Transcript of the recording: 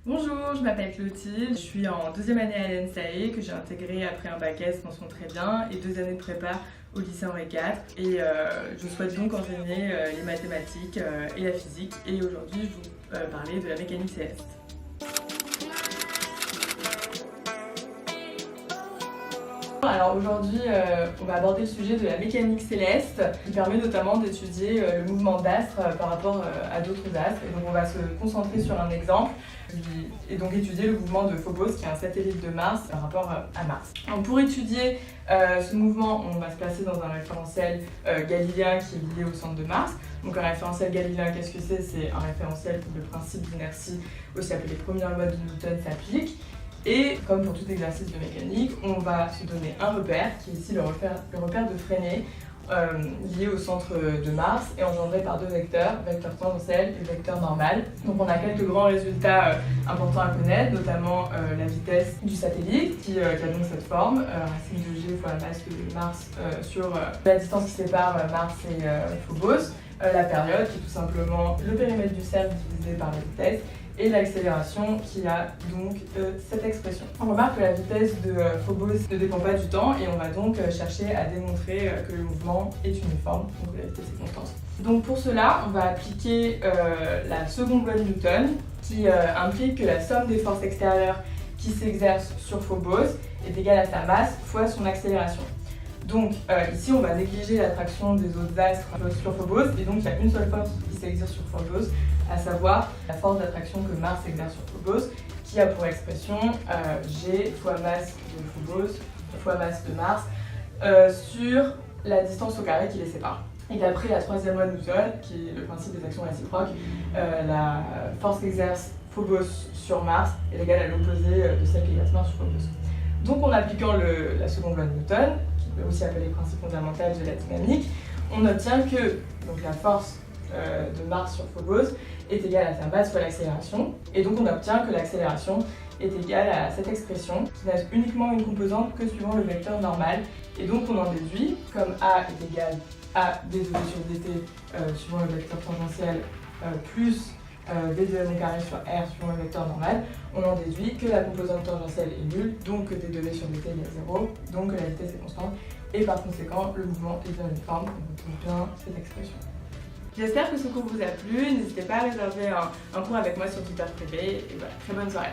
Bonjour, je m'appelle Clotilde, je suis en deuxième année à l'ENSAE que j'ai intégré après un bac S mention très bien et 2 années de prépa au lycée Henri IV et je souhaite donc enseigner les mathématiques et la physique et aujourd'hui je vais vous parler de la mécanique céleste. Alors aujourd'hui, on va aborder le sujet de la mécanique céleste qui permet notamment d'étudier le mouvement d'astres par rapport à d'autres astres. Et donc on va se concentrer sur un exemple et donc étudier le mouvement de Phobos qui est un satellite de Mars par rapport à Mars. Donc pour étudier ce mouvement, on va se placer dans un référentiel galiléen qui est lié au centre de Mars. Donc un référentiel galiléen, qu'est-ce que c'est? C'est un référentiel où le principe d'inertie, aussi appelé première loi de Newton, s'applique. Et comme pour tout exercice de mécanique, on va se donner un repère, qui est ici le repère de Fresnel, lié au centre de Mars et engendré par deux vecteurs, vecteur tangentiel et vecteur normal. Donc on a quelques grands résultats importants à connaître, notamment la vitesse du satellite, qui a donc cette forme, racine de G fois la masse de Mars sur la distance qui sépare Mars et Phobos, la période, qui est tout simplement le périmètre du cercle divisé par la vitesse, et l'accélération qui a donc cette expression. On remarque que la vitesse de Phobos ne dépend pas du temps et on va donc chercher à démontrer que le mouvement est uniforme, donc la vitesse est constante. Donc pour cela, on va appliquer la seconde loi de Newton qui implique que la somme des forces extérieures qui s'exercent sur Phobos est égale à sa masse fois son accélération. Donc ici on va négliger l'attraction des autres astres sur Phobos et donc il y a une seule force qui s'exerce sur Phobos, à savoir la force d'attraction que Mars exerce sur Phobos, qui a pour expression G fois masse de Phobos fois masse de Mars sur la distance au carré qui les sépare. Et d'après la troisième loi de Newton, qui est le principe des actions réciproques, la force qu'exerce Phobos sur Mars est égale à l'opposé de celle qu'exerce Mars sur Phobos. Donc en appliquant la seconde loi de Newton, qui peut aussi appeler le principe fondamental de la dynamique, on obtient que donc, la force de Mars sur Phobos est égale à sa masse fois l'accélération, et donc on obtient que l'accélération est égale à cette expression qui n'a uniquement une composante que suivant le vecteur normal, et donc on en déduit, comme A est égal à dV sur dt suivant le vecteur tangentiel plus v2 carré sur r suivant le vecteur normal, on en déduit que la composante tangentielle est nulle, donc que dv sur dt est 0, donc que la vitesse est constante, et par conséquent le mouvement est bien uniforme, on retrouve bien cette expression. J'espère que ce cours vous a plu, n'hésitez pas à réserver un cours avec moi sur Twitter privé, et voilà, très bonne soirée.